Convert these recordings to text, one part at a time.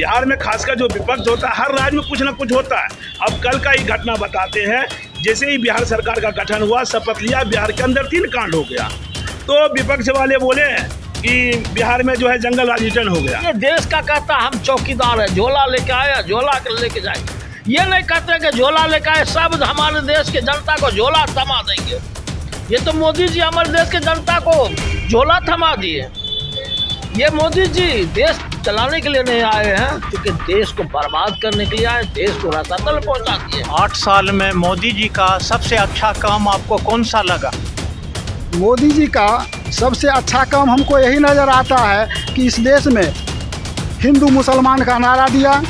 बिहार में खासकर जो विपक्ष होता है, हर राज्य में कुछ ना कुछ होता है। अब कल का ही घटना बताते हैं। जैसे ही बिहार सरकार का गठन हुआ, शपथ लिया, बिहार के अंदर 3 कांड हो गया। तो विपक्ष वाले बोले कि बिहार में जो है जंगल राज रिटर्न हो गया। ये देश का कहता हम चौकीदार है, झोला लेके आया झोला लेके जाए। ये नहीं कहते कि झोला लेके आए सब हमारे देश के जनता को झोला थमा देंगे। ये तो मोदी जी हमारे देश के जनता को झोला थमा दिए। ये मोदी जी देश चलाने के लिए नहीं आए हैं, क्योंकि देश को बर्बाद करने के लिए आए, देश को रसातल पहुंचा दिए। 8 साल में मोदी जी का सबसे अच्छा काम आपको कौन सा लगा? मोदी जी का सबसे अच्छा काम हमको यही नज़र आता है कि इस देश में हिंदू मुसलमान का नारा दिया।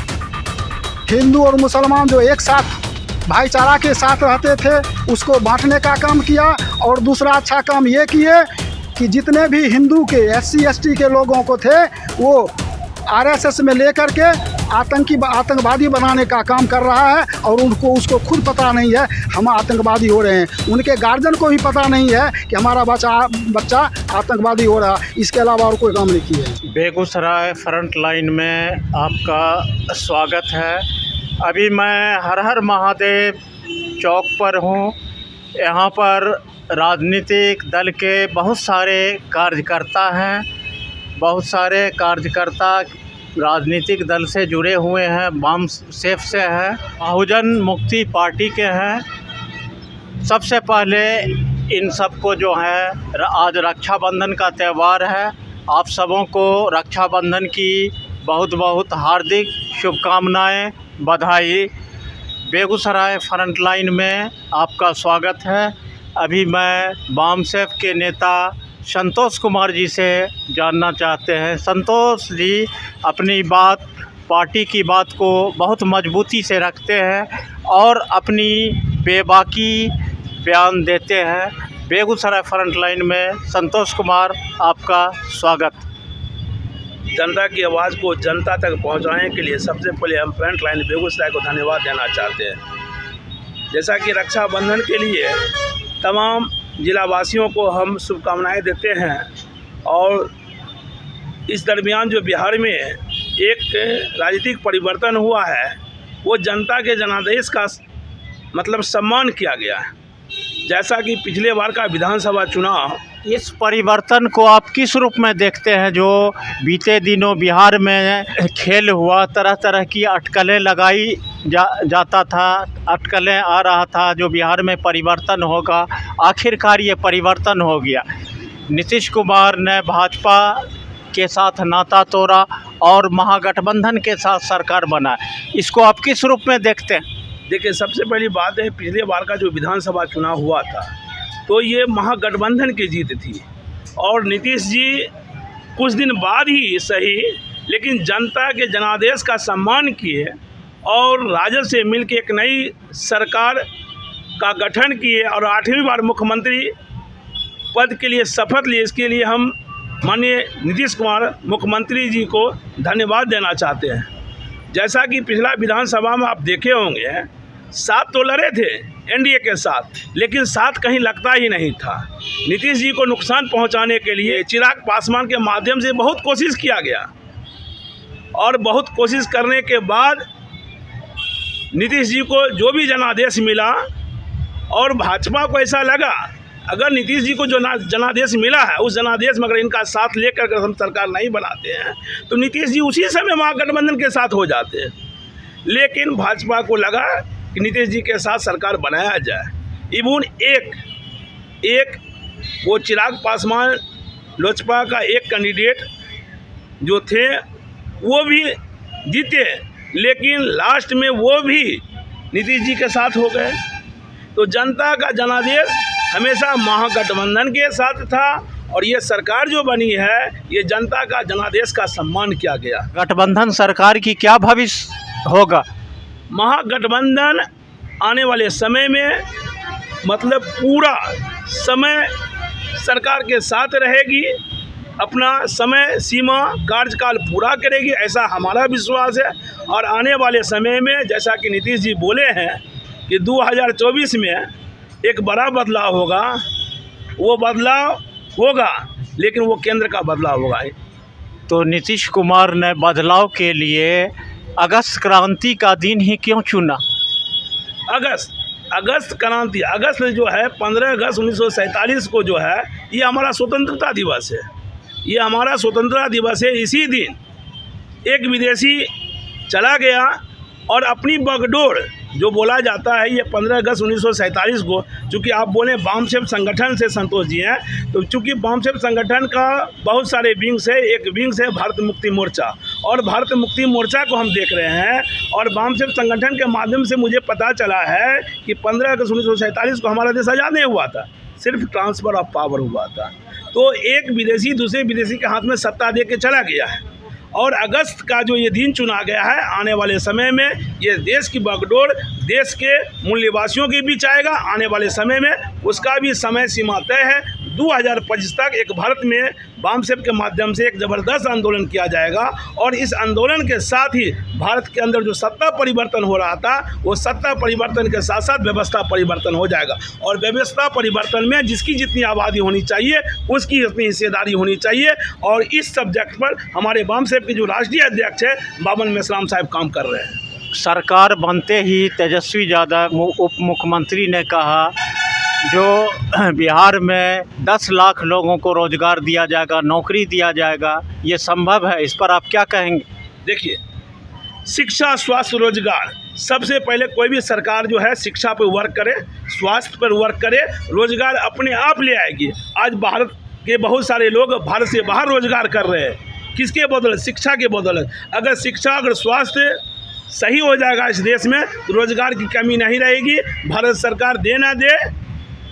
हिंदू और मुसलमान जो एक साथ भाईचारा के साथ रहते थे, उसको बांटने का काम किया। और दूसरा अच्छा काम ये किए कि जितने भी हिंदू के SC ST के लोगों को थे, वो RSS में लेकर के आतंकवादी बनाने का काम कर रहा है। और उनको उसको खुद पता नहीं है हम आतंकवादी हो रहे हैं। उनके गार्जियन को भी पता नहीं है कि हमारा बच्चा आतंकवादी हो रहा है। इसके अलावा और कोई काम नहीं किया। बेगूसराय फ्रंट लाइन में आपका स्वागत है। अभी मैं हर हर महादेव चौक पर हूँ। यहाँ पर राजनीतिक दल के बहुत सारे कार्यकर्ता हैं। बहुत सारे कार्यकर्ता राजनीतिक दल से जुड़े हुए हैं, वाम सेफ से हैं, बहुजन मुक्ति पार्टी के हैं। सबसे पहले इन सबको जो है आज रक्षाबंधन का त्यौहार है। आप सबों को रक्षाबंधन की बहुत बहुत हार्दिक शुभकामनाएं, बधाई। बेगूसराय फ्रंट लाइन में आपका स्वागत है। अभी मैं वाम सेफ के नेता संतोष कुमार जी से जानना चाहते हैं। संतोष जी अपनी बात, पार्टी की बात को बहुत मजबूती से रखते हैं और अपनी बेबाकी बयान देते हैं। बेगूसराय फ्रंट लाइन में संतोष कुमार, आपका स्वागत। जनता की आवाज़ को जनता तक पहुंचाने के लिए सबसे पहले हम फ्रंट लाइन बेगूसराय को धन्यवाद देना चाहते हैं। जैसा कि रक्षाबंधन के लिए तमाम जिलावासियों को हम शुभकामनाएं देते हैं। और इस दरमियान जो बिहार में एक राजनीतिक परिवर्तन हुआ है, वो जनता के जनादेश का मतलब सम्मान किया गया है। जैसा कि पिछले बार का विधानसभा चुनाव, इस परिवर्तन को आप किस रूप में देखते हैं? जो बीते दिनों बिहार में खेल हुआ, तरह तरह की अटकलें लगाई जाता था, अटकलें आ रहा था जो बिहार में परिवर्तन होगा, आखिरकार ये परिवर्तन हो गया। नीतीश कुमार ने भाजपा के साथ नाता तोड़ा और महागठबंधन के साथ सरकार बना। इसको आप किस रूप में देखते हैं? देखिए, सबसे पहली बात है, पिछले बार का जो विधानसभा चुनाव हुआ था, तो ये महागठबंधन की जीत थी। और नीतीश जी कुछ दिन बाद ही सही, लेकिन जनता के जनादेश का सम्मान किए और राजद से मिलकर एक नई सरकार का गठन किए और 8वीं बार मुख्यमंत्री पद के लिए शपथ लिए। इसके लिए हम माननीय नीतीश कुमार मुख्यमंत्री जी को धन्यवाद देना चाहते हैं। जैसा कि पिछला विधानसभा में आप देखे होंगे, 7 तो लड़े थे NDA के साथ, लेकिन 7 कहीं लगता ही नहीं था। नीतीश जी को नुकसान पहुंचाने के लिए चिराग पासवान के माध्यम से बहुत कोशिश किया गया। और बहुत कोशिश करने के बाद नीतीश जी को जो भी जनादेश मिला, और भाजपा को ऐसा लगा अगर नीतीश जी को जो जनादेश मिला है, उस जनादेश में अगर इनका साथ लेकर अगर हम सरकार नहीं बनाते हैं, तो नीतीश जी उसी समय महागठबंधन के साथ हो जाते हैं। लेकिन भाजपा को लगा कि नीतीश जी के साथ सरकार बनाया जाए। इवन एक वो चिराग पासवान लोजपा का एक कैंडिडेट जो थे, वो भी जीते, लेकिन लास्ट में वो भी नीतीश जी के साथ हो गए। तो जनता का जनादेश हमेशा महागठबंधन के साथ था, और ये सरकार जो बनी है, ये जनता का जनादेश का सम्मान किया गया। गठबंधन सरकार की क्या भविष्य होगा? महागठबंधन आने वाले समय में मतलब पूरा समय सरकार के साथ रहेगी, अपना समय सीमा कार्यकाल पूरा करेगी, ऐसा हमारा विश्वास है। और आने वाले समय में जैसा कि नीतीश जी बोले हैं कि 2024 में एक बड़ा बदलाव होगा, वो बदलाव होगा, लेकिन वो केंद्र का बदलाव होगा। तो नीतीश कुमार ने बदलाव के लिए अगस्त क्रांति का दिन ही क्यों चुना? अगस्त क्रांति, अगस्त जो है 15 अगस्त 1947 को जो है ये हमारा स्वतंत्रता दिवस है। ये हमारा स्वतंत्रता दिवस है। इसी दिन एक विदेशी चला गया और अपनी बागडोर जो बोला जाता है ये 15 अगस्त 1947 को, चूँकि आप बोलें वामसेप संगठन से संतोष जी हैं, तो चूँकि वामसेप संगठन का बहुत सारे विंग्स है। एक विंग्स है भारत मुक्ति मोर्चा, और भारत मुक्ति मोर्चा को हम देख रहे हैं। और वामसेप संगठन के माध्यम से मुझे पता चला है कि 15 अगस्त 1947 को हमारा देश आज़ाद नहीं हुआ था, सिर्फ ट्रांसफ़र ऑफ पावर हुआ था। तो एक विदेशी दूसरे विदेशी के हाथ में सत्ता दे के चला गया है, और अगस्त का जो ये दिन चुना गया है, आने वाले समय में ये देश की बागडोर देश के मूल निवासियों के बीच आएगा। आने वाले समय में उसका भी समय सीमा तय है। 2025 तक एक भारत में वामसेप के माध्यम से एक ज़बरदस्त आंदोलन किया जाएगा, और इस आंदोलन के साथ ही भारत के अंदर जो सत्ता परिवर्तन हो रहा था, वो सत्ता परिवर्तन के साथ साथ व्यवस्था परिवर्तन हो जाएगा। और व्यवस्था परिवर्तन में जिसकी जितनी आबादी होनी चाहिए उसकी उतनी हिस्सेदारी होनी चाहिए। और इस सब्जेक्ट पर हमारे वामसेप के जो राष्ट्रीय अध्यक्ष है बाबन मेश्राम साहब काम कर रहे हैं। सरकार बनते ही तेजस्वी यादव उप मुख्यमंत्री ने कहा जो बिहार में 10 लाख लोगों को रोज़गार दिया जाएगा, नौकरी दिया जाएगा, ये संभव है? इस पर आप क्या कहेंगे? देखिए, शिक्षा, स्वास्थ्य, रोजगार, सबसे पहले कोई भी सरकार जो है शिक्षा पर वर्क करे, स्वास्थ्य पर वर्क करे, रोजगार अपने आप ले आएगी। आज भारत के बहुत सारे लोग भारत से बाहर रोजगार कर रहे हैं, किसके बदौलत? शिक्षा के बदौलत। अगर शिक्षा, अगर स्वास्थ्य सही हो जाएगा इस देश में, तो रोजगार की कमी नहीं रहेगी। भारत सरकार दे ना दे,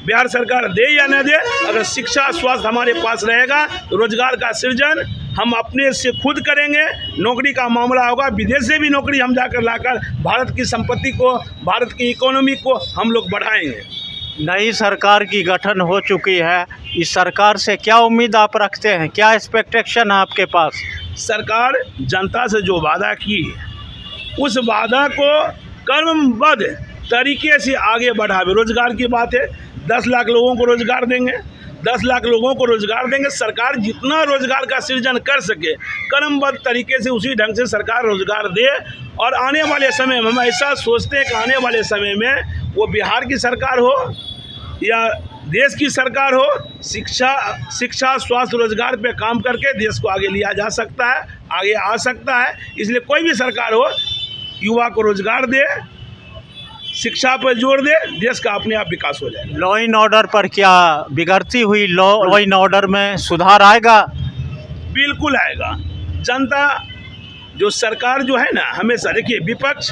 बिहार सरकार दे या न दे, अगर शिक्षा स्वास्थ्य हमारे पास रहेगा तो रोजगार का सृजन हम अपने से खुद करेंगे। नौकरी का मामला होगा, विदेश से भी नौकरी हम जाकर लाकर भारत की संपत्ति को, भारत की इकोनॉमी को हम लोग बढ़ाएंगे। नई सरकार की गठन हो चुकी है, इस सरकार से क्या उम्मीद आप रखते हैं? क्या एक्सपेक्टेशन है आपके पास? सरकार जनता से जो वादा की उस वादा को कर्मबद्ध तरीके से आगे बढ़ावे। रोजगार की बात है, 10 लाख लोगों को रोजगार देंगे, 10 लाख लोगों को रोजगार देंगे। सरकार जितना रोजगार का सृजन कर सके क्रमबद्ध तरीके से उसी ढंग से सरकार रोजगार दे। और आने वाले समय में हम ऐसा सोचते हैं कि आने वाले समय में वो बिहार की सरकार हो या देश की सरकार हो, शिक्षा स्वास्थ्य रोजगार पे काम करके देश को आगे लिया जा सकता है, आगे आ सकता है। इसलिए कोई भी सरकार हो, युवा को रोजगार दे, शिक्षा पर जोर दे, देश का अपने आप विकास हो जाए। लॉ एंड ऑर्डर पर क्या बिगड़ती हुई लॉ एंड ऑर्डर में सुधार आएगा? बिल्कुल आएगा। जनता जो सरकार जो है ना, हमेशा देखिए विपक्ष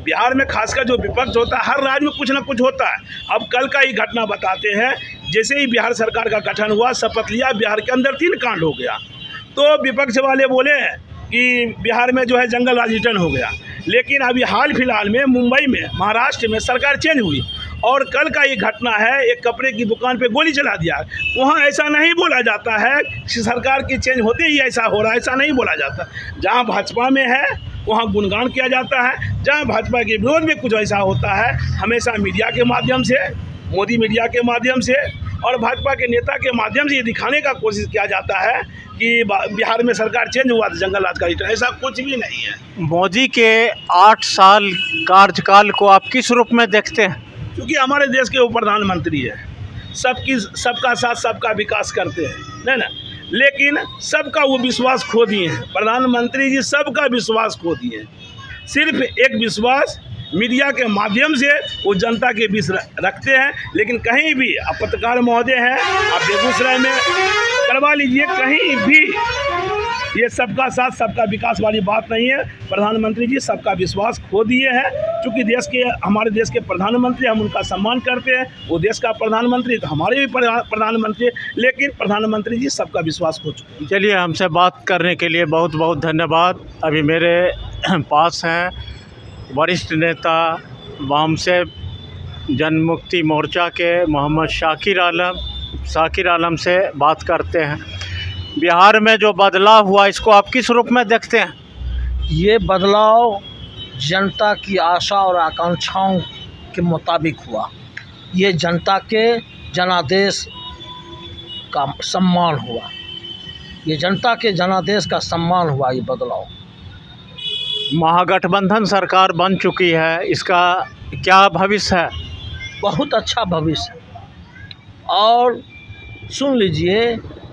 बिहार में खासकर जो विपक्ष होता है, हर राज्य में कुछ ना कुछ होता है। अब कल का ही घटना बताते हैं, जैसे ही बिहार सरकार का गठन हुआ, शपथ लिया, बिहार के अंदर 3 कांड हो गया। तो विपक्ष वाले बोले कि बिहार में जो है जंगल राज रिटर्न हो गया। लेकिन अभी हाल फिलहाल में मुंबई में, महाराष्ट्र में सरकार चेंज हुई, और कल का ये घटना है, एक कपड़े की दुकान पे गोली चला दिया। वहाँ ऐसा नहीं बोला जाता है कि सरकार की चेंज होते ही ऐसा हो रहा है, ऐसा नहीं बोला जाता। जहाँ भाजपा में है वहाँ गुणगान किया जाता है, जहाँ भाजपा के विरोध में कुछ ऐसा होता है, हमेशा मीडिया के माध्यम से, मोदी मीडिया के माध्यम से और भाजपा के नेता के माध्यम से ये दिखाने का कोशिश किया जाता है कि बिहार में सरकार चेंज हुआ तो जंगल राज का रिटर्न। ऐसा कुछ भी नहीं है। मोदी के 8 साल कार्यकाल को आप किस रूप में देखते हैं? क्योंकि हमारे देश के वो प्रधानमंत्री है, सबका साथ सबका विकास करते हैं, नहीं ना, लेकिन सबका वो विश्वास खो दिए हैं। प्रधानमंत्री जी सबका विश्वास खो दिए हैं। सिर्फ एक विश्वास मीडिया के माध्यम से वो जनता के बीच रखते हैं। लेकिन कहीं भी, आप पत्रकार महोदय हैं, आप बेगूसराय में करवा लीजिए, कहीं भी ये सबका साथ सबका विकास वाली बात नहीं है। प्रधानमंत्री जी सबका विश्वास खो दिए हैं। क्योंकि हमारे देश के प्रधानमंत्री, हम उनका सम्मान करते हैं, वो देश का प्रधानमंत्री तो हमारे भी प्रधानमंत्री, लेकिन प्रधानमंत्री जी सबका विश्वास खो चुके हैं। चलिए, हमसे बात करने के लिए बहुत बहुत धन्यवाद। अभी मेरे पास हैं वरिष्ठ नेता वामसेप जनमुक्ति मोर्चा के मोहम्मद शाकिर आलम से बात करते हैं। बिहार में जो बदलाव हुआ, इसको आप किस रूप में देखते हैं? ये बदलाव जनता की आशा और आकांक्षाओं के मुताबिक हुआ। ये जनता के जनादेश का सम्मान हुआ, ये जनता के जनादेश का सम्मान हुआ। ये बदलाव महागठबंधन सरकार बन चुकी है, इसका क्या भविष्य है? बहुत अच्छा भविष्य। और सुन लीजिए,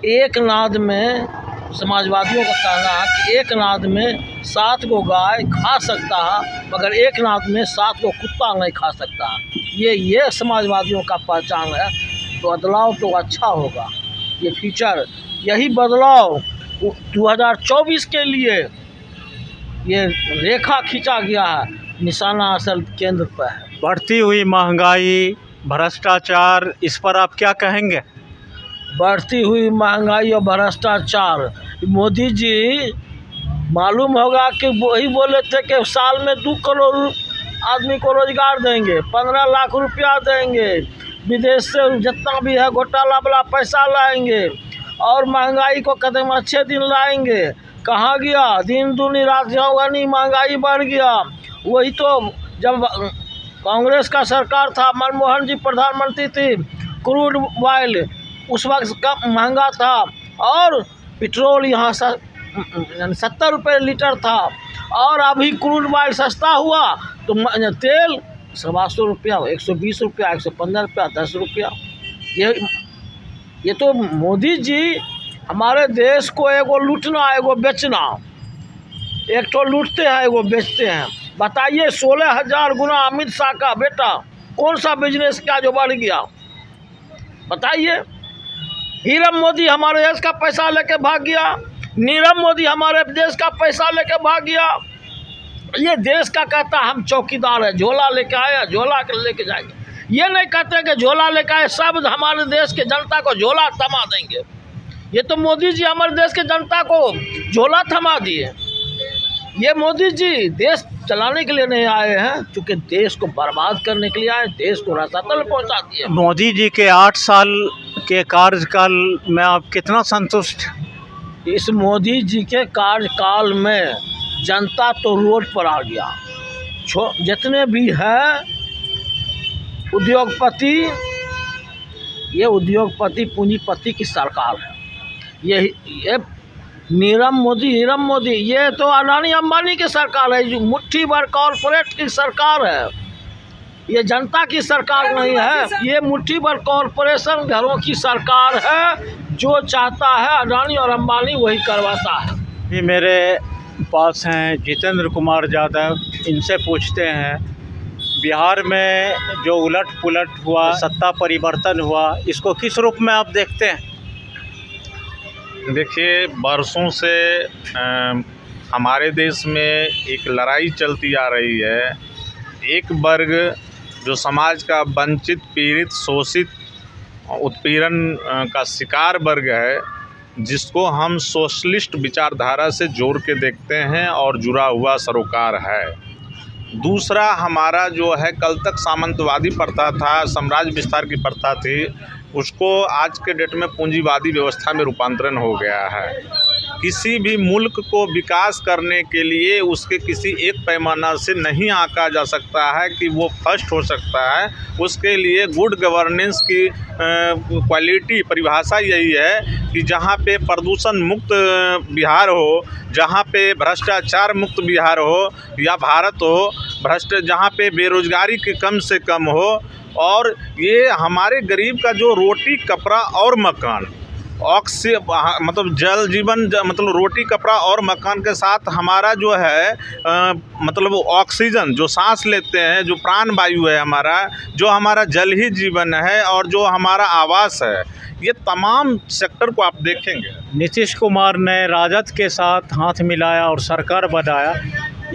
एक नाद में समाजवादियों का कहना है कि एक नाद में 7 गो गाय खा सकता है, मगर एक नाद में 7 गो कुत्ता नहीं खा सकता। ये समाजवादियों का पहचान है। तो बदलाव तो अच्छा होगा, ये फ्यूचर, यही बदलाव 2024 के लिए ये रेखा खींचा गया है, निशाना असल केंद्र पर है। बढ़ती हुई महंगाई, भ्रष्टाचार, इस पर आप क्या कहेंगे? बढ़ती हुई महंगाई और भ्रष्टाचार, मोदी जी मालूम होगा कि वही बोले थे कि साल में 2 करोड़ आदमी को रोजगार देंगे, 15 लाख रुपया देंगे, विदेश से जितना भी है घोटाला वाला पैसा लाएंगे और महंगाई को कदम अच्छे दिन लाएंगे। कहाँ गया? दिन दूनी रात चौगुनी महंगाई बढ़ गया। वही तो जब कांग्रेस का सरकार था, मनमोहन जी प्रधानमंत्री थे, क्रूड ऑयल उस वक्त कम महंगा था और पेट्रोल यहाँ 70 रुपये लीटर था, और अभी क्रूड ऑयल सस्ता हुआ तो तेल 125 रुपया, 120 रुपया, 115 रुपया, 10 रुपया। ये तो मोदी जी हमारे देश को एगो लूटना एगो बेचना, एक तो लूटते हैं एगो बेचते हैं। बताइए 16,000 गुना अमित शाह का बेटा कौन सा बिजनेस क्या जो बढ़ गया? बताइए। हीरम मोदी हमारे देश का पैसा लेके भाग गया, नीरव मोदी हमारे देश का पैसा लेके भाग गया। ये देश का कहता हम चौकीदार है, झोला लेके आया झोला के लेके जाएंगे। ये नहीं कहते कि झोला लेके आए सब हमारे देश के जनता को झोला थमा देंगे। ये तो मोदी जी हमारे देश के जनता को झोला थमा दिए। ये मोदी जी देश चलाने के लिए नहीं आए हैं, क्योंकि देश को बर्बाद करने के लिए आए, देश को रसातल पहुंचा दिए। मोदी जी के 8 साल के कार्यकाल में आप कितना संतुष्ट? इस मोदी जी के कार्यकाल में जनता तो रोड पर आ गया। जितने भी हैं उद्योगपति, ये उद्योगपति पूंजीपति की सरकार है। ये नीरव मोदी, हीरम मोदी, ये तो अडानी अंबानी की सरकार है, जो मुट्ठी भर कॉरपोरेट की सरकार है। ये जनता की सरकार नहीं है, ये मुट्ठी भर कॉरपोरेशन घरों की सरकार है। जो चाहता है अडानी और अंबानी वही करवाता है। ये मेरे पास हैं जितेंद्र कुमार यादव, इनसे पूछते हैं बिहार में जो उलट पुलट हुआ, सत्ता परिवर्तन हुआ, इसको किस रूप में आप देखते हैं? देखिए, बरसों से हमारे देश में एक लड़ाई चलती आ रही है। एक वर्ग जो समाज का वंचित, पीड़ित, शोषित, उत्पीड़न का शिकार वर्ग है, जिसको हम सोशलिस्ट विचारधारा से जोड़ के देखते हैं और जुड़ा हुआ सरोकार है। दूसरा हमारा जो है कल तक सामंतवादी प्रथा था, साम्राज्य विस्तार की प्रथा थी, उसको आज के डेट में पूंजीवादी व्यवस्था में रूपांतरण हो गया है। किसी भी मुल्क को विकास करने के लिए उसके किसी एक पैमाना से नहीं आंका जा सकता है कि वो फर्स्ट हो सकता है। उसके लिए गुड गवर्नेंस की क्वालिटी परिभाषा यही है कि जहाँ पे प्रदूषण मुक्त बिहार हो, जहाँ पे भ्रष्टाचार मुक्त बिहार हो या भारत हो, जहाँ पे बेरोजगारी की कम से कम हो, और ये हमारे गरीब का जो रोटी कपड़ा और मकान, मतलब जल जीवन, मतलब रोटी कपड़ा और मकान के साथ हमारा जो है मतलब ऑक्सीजन जो सांस लेते हैं, जो प्राण वायु है हमारा, जो हमारा जल ही जीवन है और जो हमारा आवास है, ये तमाम सेक्टर को आप देखेंगे। नीतीश कुमार ने राजद के साथ हाथ मिलाया और सरकार बनाया,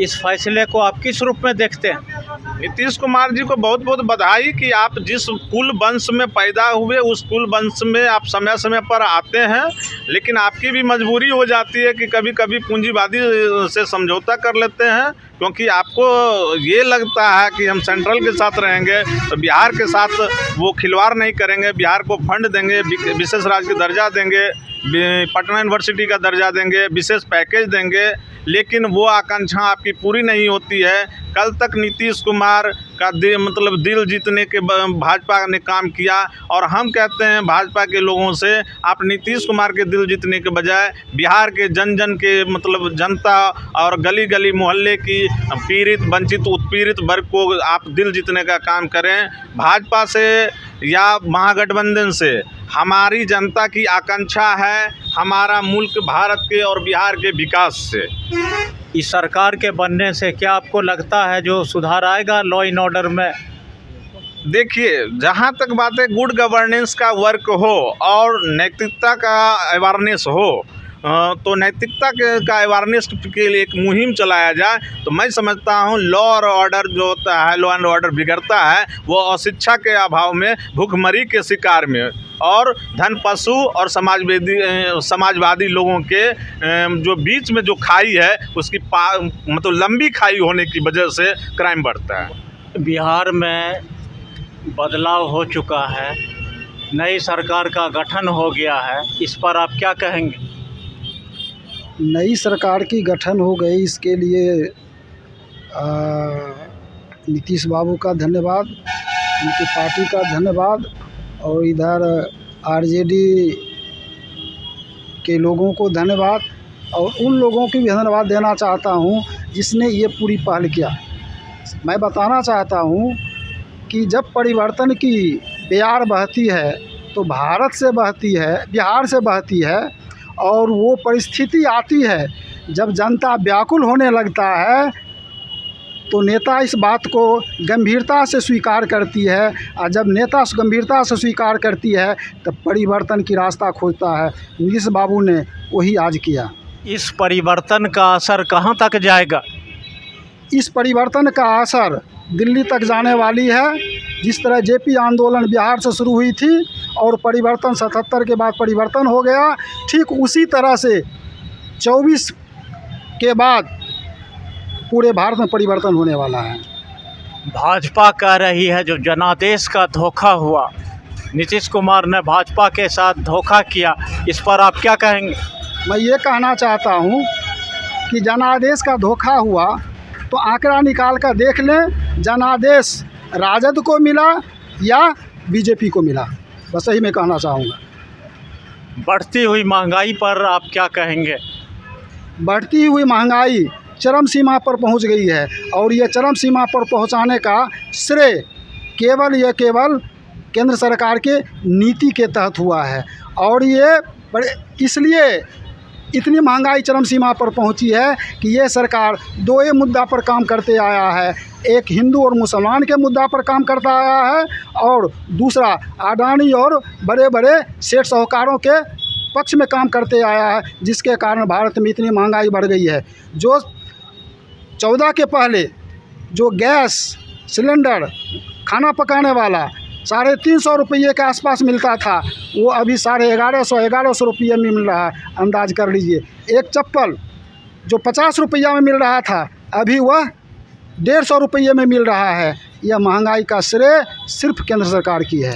इस फैसले को आप किस रूप में देखते हैं? नीतीश कुमार जी को बहुत बहुत बधाई कि आप जिस कुल वंश में पैदा हुए उस कुल वंश में आप समय समय पर आते हैं, लेकिन आपकी भी मजबूरी हो जाती है कि कभी कभी पूंजीवादी से समझौता कर लेते हैं, क्योंकि आपको ये लगता है कि हम सेंट्रल के साथ रहेंगे तो बिहार के साथ वो खिलवाड़ नहीं करेंगे, बिहार को फंड देंगे, विशेष राज्य का दर्जा देंगे, पटना यूनिवर्सिटी का दर्जा देंगे, विशेष पैकेज देंगे। लेकिन वो आकांक्षा आपकी पूरी नहीं होती है। कल तक नीतीश कुमार का मतलब दिल जीतने के भाजपा ने काम किया, और हम कहते हैं भाजपा के लोगों से, आप नीतीश कुमार के दिल जीतने के बजाय बिहार के जन जन के मतलब जनता और गली गली मोहल्ले की पीड़ित वंचित उत्पीड़ित वर्ग को आप दिल जीतने का काम करें। भाजपा से या महागठबंधन से हमारी जनता की आकांक्षा है हमारा मुल्क भारत के और बिहार के विकास से। इस सरकार के बनने से क्या आपको लगता है जो सुधार आएगा लॉ एंड ऑर्डर में? देखिए, जहाँ तक बात है गुड गवर्नेंस का वर्क हो और नैतिकता का अवेयरनेस हो, तो नैतिकता का अवेयरनेस के लिए एक मुहिम चलाया जाए, तो मैं समझता हूँ लॉ और ऑर्डर जो होता है, लॉ एंड ऑर्डर बिगड़ता है वो अशिक्षा के अभाव में, भूखमरी के शिकार में और धन पशु और समाजवादी लोगों के जो बीच में जो खाई है उसकी मतलब लंबी खाई होने की वजह से क्राइम बढ़ता है। बिहार में बदलाव हो चुका है, नई सरकार का गठन हो गया है, इस पर आप क्या कहेंगे? नई सरकार की गठन हो गई, इसके लिए नीतीश बाबू का धन्यवाद, उनकी पार्टी का धन्यवाद, और इधर आरजेडी के लोगों को धन्यवाद, और उन लोगों की भी धन्यवाद देना चाहता हूं जिसने ये पूरी पहल किया। मैं बताना चाहता हूं कि जब परिवर्तन की बयार बहती है तो भारत से बहती है, बिहार से बहती है, और वो परिस्थिति आती है जब जनता व्याकुल होने लगता है तो नेता इस बात को गंभीरता से स्वीकार करती है, और जब नेता गंभीरता से स्वीकार करती है तब परिवर्तन की रास्ता खोजता है। नीतीश बाबू ने वही आज किया। इस परिवर्तन का असर कहाँ तक जाएगा? इस परिवर्तन का असर दिल्ली तक जाने वाली है। जिस तरह जेपी आंदोलन बिहार से शुरू हुई थी और परिवर्तन 77 के बाद परिवर्तन हो गया, ठीक उसी तरह से 24 के बाद पूरे भारत में परिवर्तन होने वाला है। भाजपा कह रही है जो जनादेश का धोखा हुआ, नीतीश कुमार ने भाजपा के साथ धोखा किया, इस पर आप क्या कहेंगे? मैं ये कहना चाहता हूँ कि जनादेश का धोखा हुआ तो आंकड़ा निकाल कर देख लें, जनादेश राजद को मिला या बीजेपी को मिला, बस यही मैं कहना चाहूँगा। बढ़ती हुई महंगाई पर आप क्या कहेंगे? बढ़ती हुई महंगाई चरम सीमा पर पहुंच गई है, और ये चरम सीमा पर पहुंचाने का श्रेय केवल केंद्र सरकार के नीति के तहत हुआ है, और ये इसलिए इतनी महंगाई चरम सीमा पर पहुंची है कि ये सरकार दो ही मुद्दा पर काम करते आया है। एक हिंदू और मुसलमान के मुद्दा पर काम करता आया है, और दूसरा अडानी और बड़े बड़े सेठ साहूकारों के पक्ष में काम करते आया है, जिसके कारण भारत में इतनी महंगाई बढ़ गई है। जो 14 के पहले जो गैस सिलेंडर खाना पकाने वाला 350 रुपये के आसपास मिलता था, वो अभी 1150 रुपये में मिल रहा है। अंदाज कर लीजिए, एक चप्पल जो 50 रुपया में मिल रहा था अभी वह 150 रुपये में मिल रहा है। यह महंगाई का श्रेय सिर्फ केंद्र सरकार की है।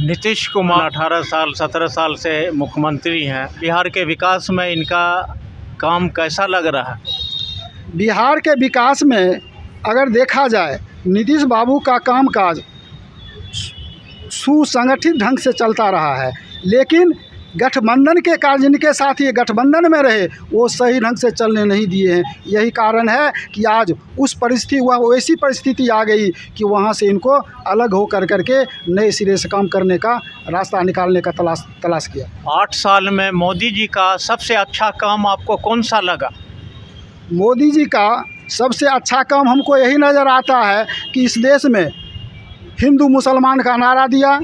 नीतीश कुमार 17 साल से मुख्यमंत्री हैं, बिहार के विकास में इनका काम कैसा लग रहा है? बिहार के विकास में अगर देखा जाए, नीतीश बाबू का कामकाज सुसंगठित ढंग से चलता रहा है, लेकिन गठबंधन के कार्य जिनके साथ ये गठबंधन में रहे वो सही ढंग से चलने नहीं दिए हैं। यही कारण है कि आज वैसी परिस्थिति आ गई कि वहाँ से इनको अलग हो करके नए सिरे से काम करने का रास्ता निकालने का तलाश किया। 8 साल में मोदी जी का सबसे अच्छा काम आपको कौन सा लगा? मोदी जी का सबसे अच्छा काम हमको यही नज़र आता है कि इस देश में हिंदू मुसलमान का नारा दिया,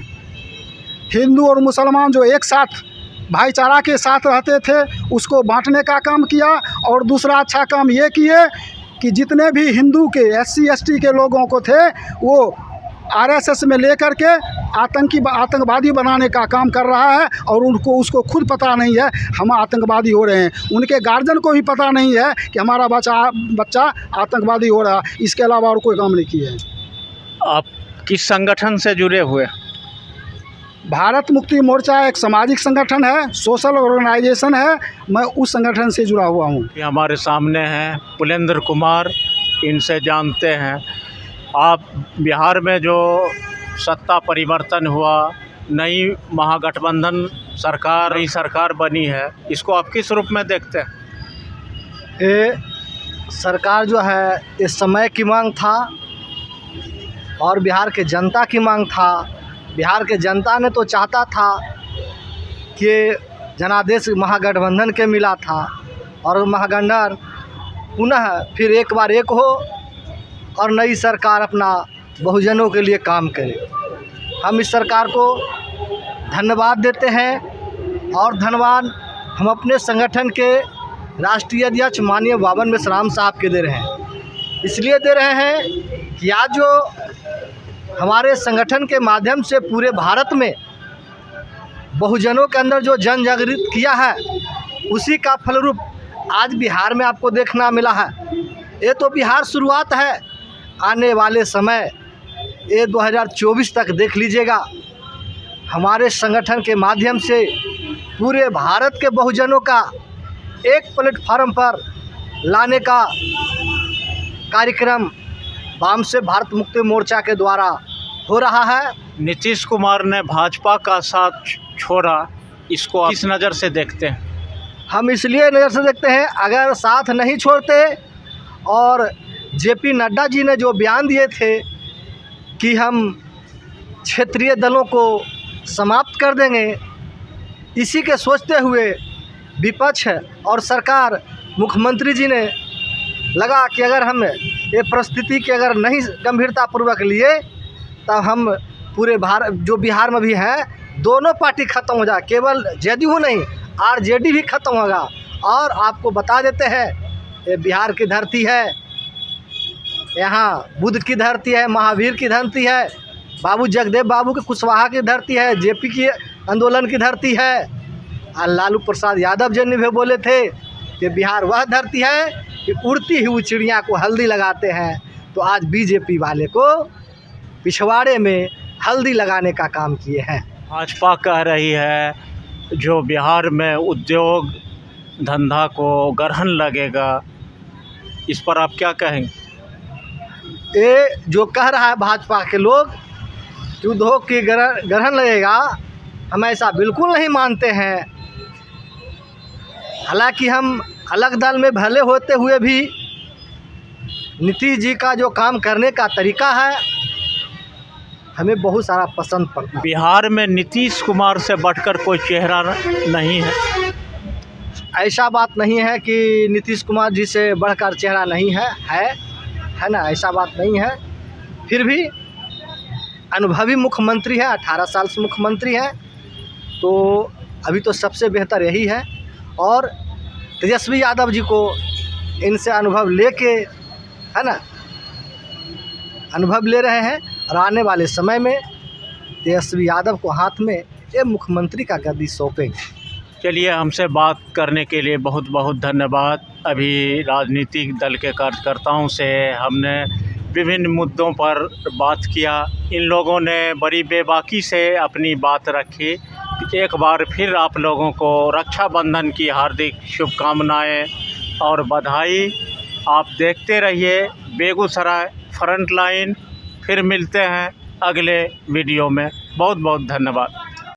हिंदू और मुसलमान जो एक साथ भाईचारा के साथ रहते थे उसको बांटने का काम किया, और दूसरा अच्छा काम ये किए कि जितने भी हिंदू के SC ST के लोगों को थे वो RSS में लेकर के आतंकवादी बनाने का काम कर रहा है, और उसको खुद पता नहीं है हम आतंकवादी हो रहे हैं। उनके गार्जियन को भी पता नहीं है कि हमारा बच्चा आतंकवादी हो रहा है। इसके अलावा और कोई काम नहीं किया है। आप किस संगठन से जुड़े हुए? भारत मुक्ति मोर्चा एक सामाजिक संगठन है, सोशल ऑर्गेनाइजेशन है। मैं उस संगठन से जुड़ा हुआ हूँ। ये हमारे सामने हैं पुलेंद्र कुमार, इनसे जानते हैं आप बिहार में जो सत्ता परिवर्तन हुआ, नई महागठबंधन सरकार, नई सरकार बनी है, इसको आप किस रूप में देखते हैं? ये सरकार जो है इस समय की मांग था और बिहार के जनता की मांग था। बिहार के जनता ने तो चाहता था कि जनादेश महागठबंधन के मिला था और महागठबंधन पुनः फिर एक बार एक हो और नई सरकार अपना बहुजनों के लिए काम करे। हम इस सरकार को धन्यवाद देते हैं और धन्यवाद हम अपने संगठन के राष्ट्रीय अध्यक्ष माननीय बावन मेश्राम साहब के दे रहे हैं। इसलिए दे रहे हैं कि आज जो हमारे संगठन के माध्यम से पूरे भारत में बहुजनों के अंदर जो जन जागृत किया है, उसी का फलरूप आज बिहार में आपको देखना मिला है। ये तो बिहार शुरुआत है, आने वाले समय ये 2024 तक देख लीजिएगा। हमारे संगठन के माध्यम से पूरे भारत के बहुजनों का एक प्लेटफार्म पर लाने का कार्यक्रम वाम से भारत मुक्ति मोर्चा के द्वारा हो रहा है। नीतीश कुमार ने भाजपा का साथ छोड़ा, इसको आप किस नज़र से देखते हैं? हम इसलिए नज़र से देखते हैं, अगर साथ नहीं छोड़ते और जेपी नड्डा जी ने जो बयान दिए थे कि हम क्षेत्रीय दलों को समाप्त कर देंगे, इसी के सोचते हुए विपक्ष और सरकार मुख्यमंत्री जी ने लगा कि अगर हम ये परिस्थिति की अगर नहीं गंभीरतापूर्वक लिए तब हम पूरे भारत जो बिहार में भी है दोनों पार्टी ख़त्म हो जाए, केवल जेडीयू नहीं आरजेडी भी ख़त्म होगा। और आपको बता देते हैं ये बिहार की धरती है, यहाँ बुद्ध की धरती है, महावीर की धरती है, बाबू जगदेव बाबू के कुशवाहा की धरती है, जेपी की आंदोलन की धरती है। और लालू प्रसाद यादव जी ने भी बोले थे कि बिहार वह धरती है कि उड़ती हुई चिड़िया को हल्दी लगाते हैं। तो आज बीजेपी वाले को पिछवाड़े में हल्दी लगाने का काम किए हैं। भाजपा कह रही है जो बिहार में उद्योग धंधा को ग्रहण लगेगा, इस पर आप क्या कहेंगे? ये जो कह रहा है भाजपा के लोग कि उद्योग की ग्रहण लगेगा, हम ऐसा बिल्कुल नहीं मानते हैं। हालांकि हम अलग दल में भले होते हुए भी नीतीश जी का जो काम करने का तरीका है हमें बहुत सारा पसंद पड़ता है। बिहार में नीतीश कुमार से बढ़कर कोई चेहरा नहीं है? ऐसा बात नहीं है कि नीतीश कुमार जी से बढ़कर चेहरा नहीं है ना, ऐसा बात नहीं है। फिर भी अनुभवी मुख्यमंत्री है, 18 साल से मुख्यमंत्री है, तो अभी तो सबसे बेहतर यही है। और तेजस्वी यादव जी को इनसे अनुभव लेके, है ना, अनुभव ले रहे हैं और आने वाले समय में तेजस्वी यादव को हाथ में ये मुख्यमंत्री का गद्दी सौंपेंगे। चलिए, हमसे बात करने के लिए बहुत बहुत धन्यवाद। अभी राजनीतिक दल के कार्यकर्ताओं से हमने विभिन्न मुद्दों पर बात किया। इन लोगों ने बड़ी बेबाकी से अपनी बात रखी। एक बार फिर आप लोगों को रक्षाबंधन की हार्दिक शुभकामनाएं और बधाई। आप देखते रहिए बेगूसराय फ्रंट लाइन। फिर मिलते हैं अगले वीडियो में। बहुत बहुत धन्यवाद।